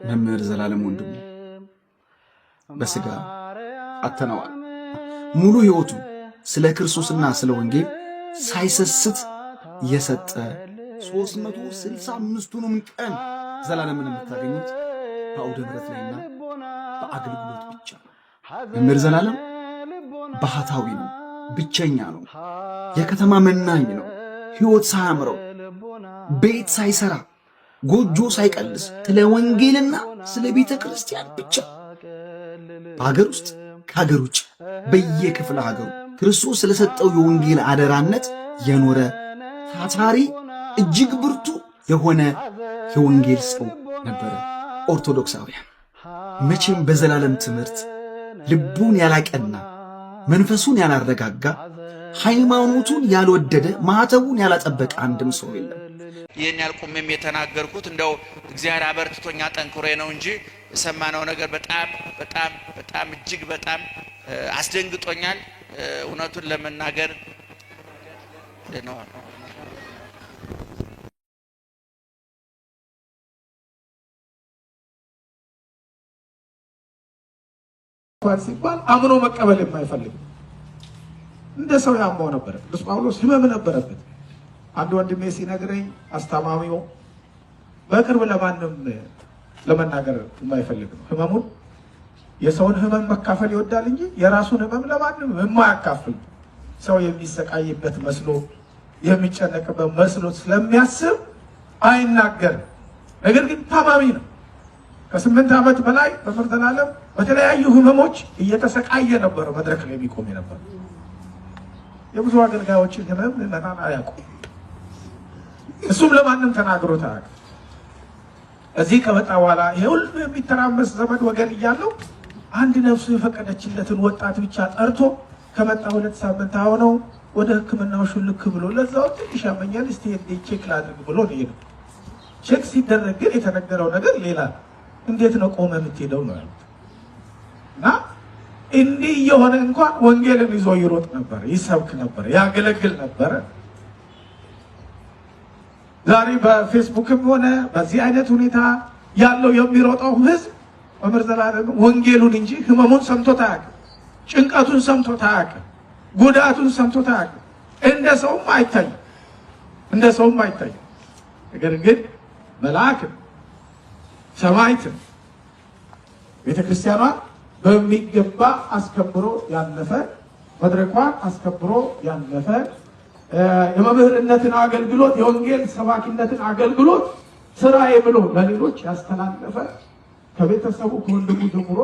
መምህር ዘላለም ወንድሙ በስጋ አተነዋል። ሙሉ ሕይወቱ ስለ ክርስቶስና ስለ ወንጌል ሳይሰስት የሰጠ 365ቱንም ቀን ዘላለምን የምታገኙት በአውደ ምሕረት ላይና በአገልግሎት ብቻ ነው። መምህር ዘላለም ባህታዊ ነው፣ ብቸኛ ነው፣ የከተማ መናኝ ነው። ሕይወት ሳያምረው ቤት ሳይሰራ ጎጆ ሳይቀልስ ስለ ወንጌልና ስለ ቤተ ክርስቲያን ብቻ በሀገር ውስጥ ከሀገር ውጭ በየክፍለ ሀገሩ ክርስቶስ ስለሰጠው የወንጌል አደራነት የኖረ ታታሪ እጅግ ብርቱ የሆነ የወንጌል ሰው ነበረ። ኦርቶዶክሳውያን መቼም በዘላለም ትምህርት ልቡን ያላቀና መንፈሱን ያላረጋጋ ሃይማኖቱን ያልወደደ ማዕተቡን ያላጠበቀ አንድም ሰው የለም። ይህን ያልቁምም የተናገርኩት እንደው እግዚአብሔር አበርትቶኛ ጠንክሮ ነው እንጂ የሰማነው ነገር በጣም በጣም በጣም እጅግ በጣም አስደንግጦኛል። እውነቱን ለመናገር ነው ሲባል አምኖ መቀበል የማይፈልግ እንደ ሰው ያመው ነበር። ቅዱስ ጳውሎስ ህመም ነበረበት። አንድ ወንድሜ ሲነግረኝ አስተማሚው በቅርብ ለማንም ለመናገር የማይፈልግ ነው። ህመሙን የሰውን ህመም መካፈል ይወዳል እንጂ የራሱን ህመም ለማንም የማያካፍል ሰው የሚሰቃይበት መስሎ የሚጨነቅበት መስሎ ስለሚያስብ አይናገርም። ነገር ግን ታማሚ ነው። ከ8 ዓመት በላይ በፍርድ ዓለም በተለያዩ ህመሞች እየተሰቃየ ነበር መድረክ ላይ የሚቆም ነበር። የብዙ አገልጋዮችን ህመም ምዕመናን አያውቁም። እሱም ለማንም ተናግሮት አያውቅም። እዚህ ከመጣ በኋላ ይሄ ሁሉ የሚተራመስ ዘመድ ወገን እያለው አንድ ነፍሱ የፈቀደችለትን ወጣት ብቻ ጠርቶ ከመጣ 2 ሳምንት ሆነው ወደ ሕክምናው ሹልክ ብሎ ለዛው ትንሽ ያመኛል እስቲ ቼክ ላድርግ ብሎ ነው የሄደው። ቼክ ሲደረግ ግን የተነገረው ነገር ሌላ። እንዴት ነው ቆመ የምትሄደው ነው ያሉት። እና እንዲህ የሆነ እንኳን ወንጌልን ይዞ ይሮጥ ነበር፣ ይሰብክ ነበር፣ ያገለግል ነበር። ዛሬ በፌስቡክም ሆነ በዚህ አይነት ሁኔታ ያለው የሚሮጠው ህዝብ መምህር ዘላለም ወንጌሉን እንጂ ህመሙን ሰምቶት አያውቅም፣ ጭንቀቱን ሰምቶት አያውቅም፣ ጉዳቱን ሰምቶት አያውቅም። እንደ ሰውም አይታይም። ነገር ግን መልአክም ሰማዕትም ቤተክርስቲያኗን በሚገባ አስከብሮ ያለፈ መድረኳን አስከብሮ ያለፈ የመምህርነትን አገልግሎት የወንጌል ሰባኪነትን አገልግሎት ስራዬ ብሎ ለሌሎች ያስተላለፈ ከቤተሰቡ ከወንድሙ ጀምሮ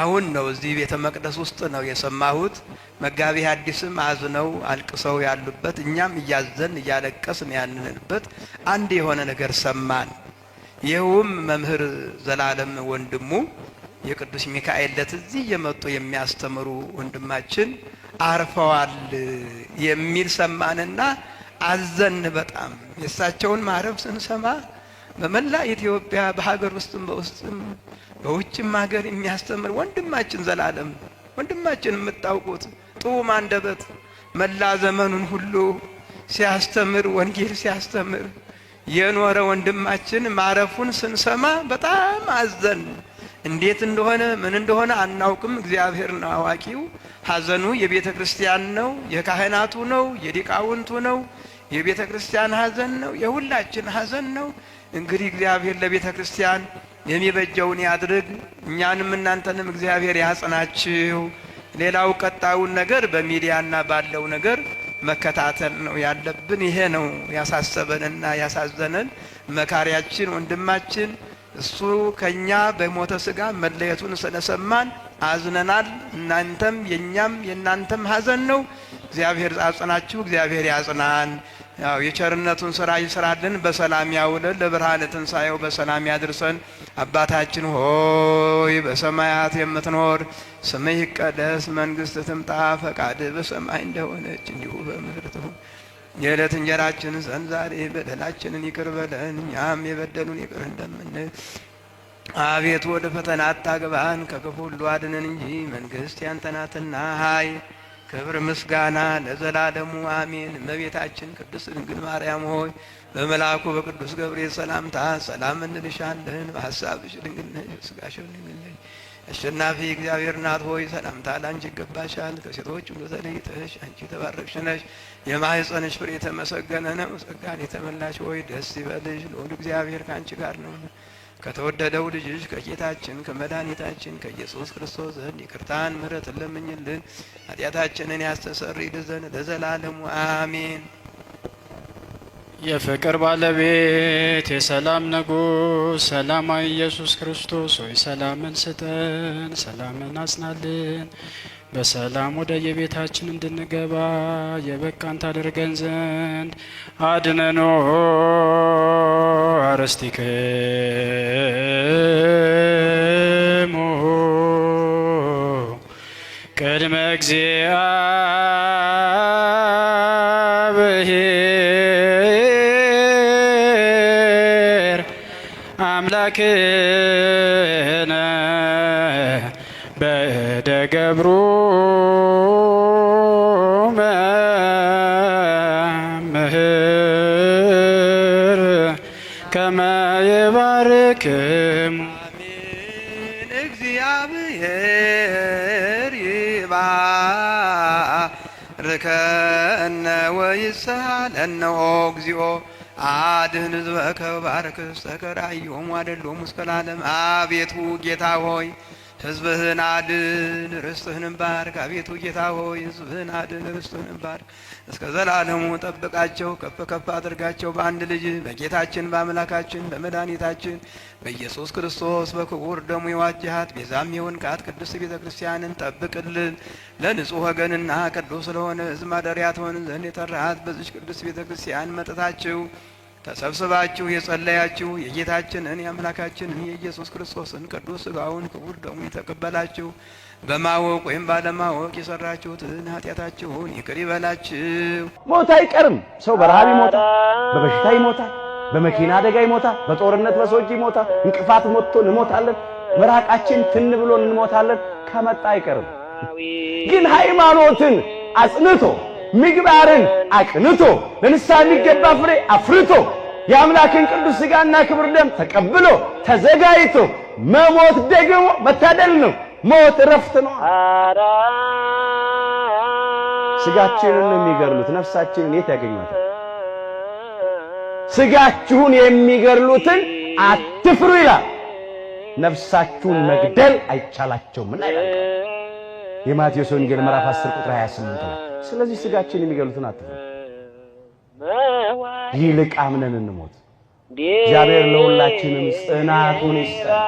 አሁን ነው እዚህ ቤተ መቅደስ ውስጥ ነው የሰማሁት። መጋቢ ሐዲስም አዝነው አልቅሰው ያሉበት፣ እኛም እያዘን እያለቀስን ያንንበት አንድ የሆነ ነገር ሰማን። ይኸውም መምህር ዘላለም ወንድሙ የቅዱስ ሚካኤል ዕለት እዚህ የመጡ የሚያስተምሩ ወንድማችን አርፈዋል የሚል ሰማንና አዘን በጣም። የእሳቸውን ማረፍ ስንሰማ በመላ ኢትዮጵያ በሀገር ውስጥም በውስጥም በውጭም ሀገር የሚያስተምር ወንድማችን ዘላለም ወንድማችን የምታውቁት ጡም አንደበት መላ ዘመኑን ሁሉ ሲያስተምር ወንጌል ሲያስተምር የኖረ ወንድማችን ማረፉን ስንሰማ በጣም አዘን። እንዴት እንደሆነ ምን እንደሆነ አናውቅም፣ እግዚአብሔር ነው አዋቂው። ሐዘኑ የቤተ ክርስቲያን ነው፣ የካህናቱ ነው፣ የዲቃውንቱ ነው። የቤተ ክርስቲያን ሐዘን ነው፣ የሁላችን ሐዘን ነው። እንግዲህ እግዚአብሔር ለቤተ ክርስቲያን የሚበጀውን ያድርግ፣ እኛንም እናንተንም እግዚአብሔር ያጽናችሁ። ሌላው ቀጣዩን ነገር በሚዲያና ባለው ነገር መከታተል ነው ያለብን። ይሄ ነው ያሳሰበንና ያሳዘነን። መካሪያችን ወንድማችን እሱ ከኛ በሞተ ስጋ መለየቱን ስለሰማን አዝነናል። እናንተም የኛም የናንተም ሐዘን ነው። እግዚአብሔር ያጽናችሁ፣ እግዚአብሔር ያጽናን። ያው የቸርነቱን ስራ ይስራልን፣ በሰላም ያውለን፣ ለብርሃነ ትንሣኤው በሰላም ያድርሰን። አባታችን ሆይ በሰማያት የምትኖር ስምህ ይቀደስ፣ መንግሥትህ ትምጣ፣ ፈቃድህ በሰማይ እንደሆነች እንዲሁ በምድር ትሁን። የዕለት እንጀራችንን ስጠን ዛሬ፣ በደላችንን ይቅር በለን እኛም የበደሉን ይቅር እንደምንል። አቤቱ ወደ ፈተና አታግባን፣ ከክፉ ሁሉ አድነን እንጂ መንግሥት ያንተ ናትና ኃይል ክብር ምስጋና ለዘላለሙ አሜን። እመቤታችን ቅድስት ድንግል ማርያም ሆይ በመልአኩ በቅዱስ ገብርኤል ሰላምታ ሰላም እንልሻለን። በሐሳብሽ ድንግል ነሽ፣ በሥጋሽም ድንግል ነሽ። አሸናፊ እግዚአብሔር እናት ሆይ ሰላምታ ላንቺ ይገባሻል። ከሴቶች ሁሉ ተለይተሽ አንቺ የተባረክሽ ነሽ፣ የማኅፀንሽ ፍሬ የተመሰገነ ነው። ጸጋን የተመላሽ ሆይ ደስ ይበልሽ፣ ልዑል እግዚአብሔር ከአንቺ ጋር ነውና ከተወደደው ልጅሽ ከጌታችን ከመድኃኒታችን ከኢየሱስ ክርስቶስ ዘንድ ይቅርታን ምሕረትን ለምኝልን ኃጢአታችንን ያስተሰርይልን ዘንድ ለዘላለሙ አሜን። የፍቅር ባለቤት የሰላም ንጉሥ ሰላማዊ ኢየሱስ ክርስቶስ ሆይ ሰላምን ስጠን፣ ሰላምን አጽናልን። በሰላም ወደ የቤታችን እንድንገባ የበቃን ታደርገን ዘንድ አድነኖ አርስቲክሙ ቅድመ እግዚአብሔር አምላክነ በእደ ገብሩ መምህር ከመ ይባርክሙ አሜን። እግዚአብሔር ይባርከነ ወይስሐለነ እግዚኦ አድኅን ሕዝበከ ወባርክ ርስተከ ራእዮሙ አደሎሙ እስከ ለዓለም። አቤቱ ጌታ ሆይ ሕዝብህን አድን ርስትህንም ባርክ። አቤቱ ጌታ ሆይ ሕዝብህን አድን ርስትህንም ባርክ። እስከ ዘላለሙ ጠብቃቸው፣ ከፍ ከፍ አድርጋቸው። በአንድ ልጅ በጌታችን በአምላካችን በመድኃኒታችን በኢየሱስ ክርስቶስ በክቡር ደሙ የዋጀሃት ቤዛም የሆንካት ቅድስት ቤተ ክርስቲያንን ጠብቅልን። ለንጹሕ ወገንና ቅዱስ ስለሆነ ሕዝብ ማደሪያ ትሆን ዘንድ የጠራሃት በዚች ቅድስት ቤተ ክርስቲያን መጥታችሁ ተሰብስባችሁ የጸለያችሁ የጌታችንን የአምላካችንን የኢየሱስ ክርስቶስን ቅዱስ ሥጋውን ክቡር ደሙን የተቀበላችሁ በማወቅ ወይም ባለማወቅ የሰራችሁትን ኃጢአታችሁን ይቅር ይበላችሁ። ሞት አይቀርም። ሰው በረሃብ ይሞታል፣ በበሽታ ይሞታል፣ በመኪና አደጋ ይሞታል፣ በጦርነት በሰው እጅ ይሞታል፣ እንቅፋት ሞቶ እንሞታለን፣ ምራቃችን ትን ብሎ እንሞታለን። ከመጣ አይቀርም። ግን ሃይማኖትን አጽንቶ ምግባርን አቅንቶ ለንስሐ የሚገባ ፍሬ አፍርቶ የአምላክን ቅዱስ ሥጋና ክቡር ደም ተቀብሎ ተዘጋጅቶ መሞት ደግሞ መታደል ነው። ሞት እረፍት ነው። ሥጋችንን የሚገድሉት ነፍሳችንን የት ያገኟታል? ሥጋችሁን የሚገድሉትን አትፍሩ ይላል። ነፍሳችሁን መግደል አይቻላቸውም ይላል የማቴዎስ ወንጌል ምዕራፍ 10 ቁጥር 28 ላይ። ስለዚህ ሥጋችንን የሚገድሉትን አትፍሩ፣ ይልቅ አምነን እንሞት። እግዚአብሔር ለሁላችንም ጽናቱን ይስጠን።